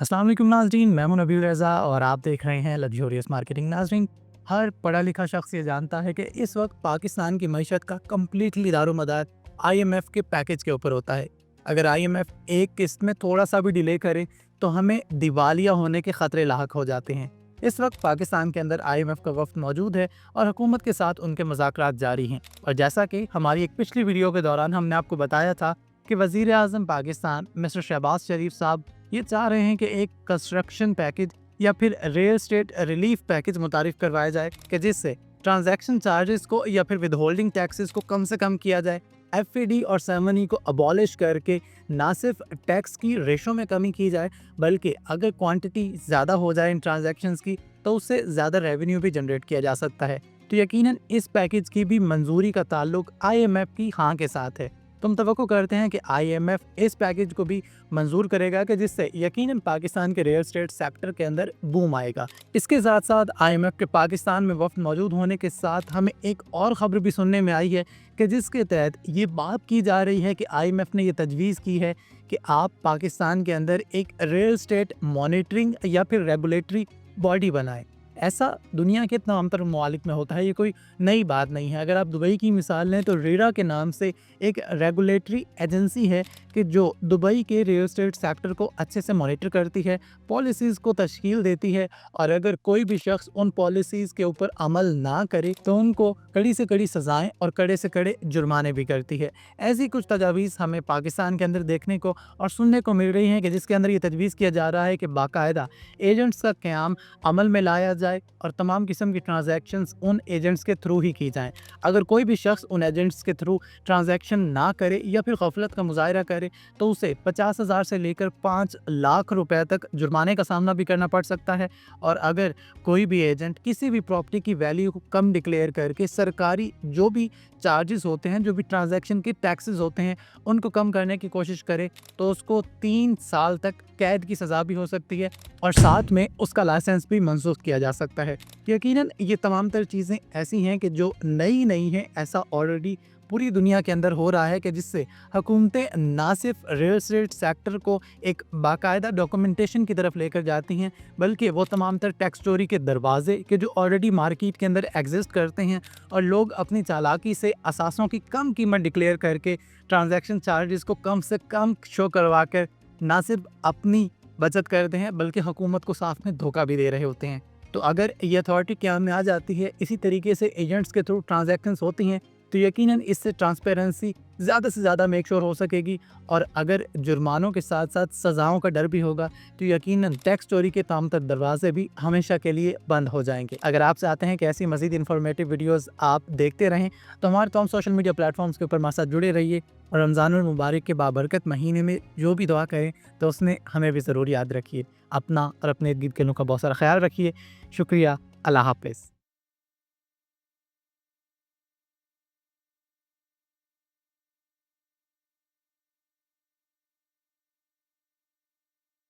अस्सलाम वालेकुम नाज़रीन, मैं हूं नबील रज़ा और आप देख रहे हैं लग्जूरियस मार्केटिंग। नाज़रीन, हर पढ़ा लिखा शख्स ये जानता है कि इस वक्त पाकिस्तान की मईशत का कम्प्लीटली दारोमदार आईएमएफ के पैकेज के ऊपर होता है। अगर आईएमएफ एक किस्त में थोड़ा सा भी डिले करे तो हमें दिवालिया होने के ख़तरे लाहक हो जाते हैं। इस वक्त पाकिस्तान के अंदर आईएमएफ का वफ्द मौजूद है और हुकूमत के साथ उनके मुज़ाकरात जारी हैं। और जैसा कि हमारी एक पिछली वीडियो के दौरान हमने आपको बताया था कि वज़ीर आज़म पाकिस्तान मिस्टर शहबाज शरीफ साहब ये चाह रहे हैं कि एक कंस्ट्रक्शन पैकेज या फिर रियल एस्टेट रिलीफ पैकेज मुतारिफ करवाया जाए कि जिससे ट्रांजैक्शन चार्जेस को या फिर विदहोल्डिंग टैक्सेस को कम से कम किया जाए। एफईडी और सेरेमनी को अबॉलिश करके ना सिर्फ टैक्स की रेशो में कमी की जाए, बल्कि अगर क्वांटिटी ज़्यादा हो जाए इन ट्रांजैक्शंस की तो उससे ज़्यादा रेवेन्यू भी जनरेट किया जा सकता है। तो यकीनन इस पैकेज की भी मंजूरी का ताल्लुक आईएमएफ की हाँ के साथ है। तुम तवक्को करते हैं कि आईएमएफ इस पैकेज को भी मंजूर करेगा कि जिससे यकीनन पाकिस्तान के रियल एस्टेट सेक्टर के अंदर बूम आएगा। इसके साथ साथ आईएमएफ के पाकिस्तान में वफ्द मौजूद होने के साथ हमें एक और खबर भी सुनने में आई है कि जिसके तहत ये बात की जा रही है कि आईएमएफ ने ये तजवीज़ की है कि आप पाकिस्तान के अंदर एक रियल एस्टेट मॉनिटरिंग या फिर रेगुलेटरी बॉडी बनाएं। ऐसा दुनिया के तमाम तर ममालिक में होता है, ये कोई नई बात नहीं है। अगर आप दुबई की मिसाल लें तो रेरा के नाम से एक रेगुलेटरी एजेंसी है कि जो दुबई के रियल एस्टेट सेक्टर को अच्छे से मॉनिटर करती है, पॉलिसीज़ को तश्कील देती है और अगर कोई भी शख्स उन पॉलिसीज़ के ऊपर अमल ना करे तो उनको कड़ी से कड़ी सज़ाएँ और कड़े से कड़े जुर्माने भी करती है। ऐसी कुछ तजावीज़ हमें पाकिस्तान के अंदर देखने को और सुनने को मिल रही हैं कि जिसके अंदर ये तजवीज़ किया जा रहा है कि बाकायदा एजेंट्स का क़याम अमल में लाया जाए और तमाम किस्म की ट्रांजैक्शंस उन एजेंट्स के थ्रू ही की जाएं। अगर कोई भी शख्स उन एजेंट्स के थ्रू ट्रांजैक्शन ना करे या फिर गफलत का मुजाहरा करे तो उसे 50,000 से लेकर 5 लाख रुपए तक जुर्माने का सामना भी करना पड़ सकता है। और अगर कोई भी एजेंट किसी भी प्रॉपर्टी की वैल्यू को कम डिक्लेयर करके सरकारी जो भी चार्जेस होते हैं, जो भी ट्रांजैक्शन के टैक्सेस होते हैं, उनको कम करने की कोशिश करे तो उसको 3 साल तक कैद की सज़ा भी हो सकती है और साथ में उसका लाइसेंस भी मंसूख किया जा सकता है। यकीनन ये तमाम तर चीज़ें ऐसी हैं कि जो नई नहीं हैं, ऐसा ऑलरेडी पूरी दुनिया के अंदर हो रहा है कि जिससे हुकूमतें ना सिर्फ रियल एस्टेट सेक्टर को एक बाकायदा डॉक्यूमेंटेशन की तरफ लेकर जाती हैं, बल्कि वो तमाम तर टैक्स चोरी के दरवाजे के जो ऑलरेडी मार्केट के अंदर एग्जिस्ट करते हैं और लोग अपनी चालाकी से असासों की कम कीमत डिक्लेयर करके ट्रांजैक्शन चार्जेस को कम से कम शो करवा कर ना सिर्फ अपनी बचत करते हैं बल्कि हुकूमत को साथ में धोखा भी दे रहे होते हैं। तो अगर ये अथॉरिटी क्या में आ जाती है, इसी तरीके से एजेंट्स के थ्रू ट्रांजैक्शंस होती हैं, तो यकीनन इससे ट्रांसपेरेंसी ज़्यादा से ज़्यादा मेक श्योर हो सकेगी। और अगर जुर्मानों के साथ साथ सज़ाओं का डर भी होगा तो यकीनन टैक्स चोरी के तमाम तर दरवाजे भी हमेशा के लिए बंद हो जाएंगे। अगर आप चाहते हैं कि ऐसी मज़ीद इन्फॉर्मेटिव वीडियोज़ आप देखते रहें तो हमारे तमाम सोशल मीडिया प्लेटफॉर्म्स के ऊपर हमारे साथ जुड़े रहिए। और रमज़ानुल मुबारक के बाबरकत महीने में जो भी दुआ करें तो उसने हमें भी ज़रूर याद रखिए। अपना और अपने इर्द गिर्द के लोगों का बहुत सारा ख्याल रखिए। शुक्रिया। अल्लाह हाफ़िज़।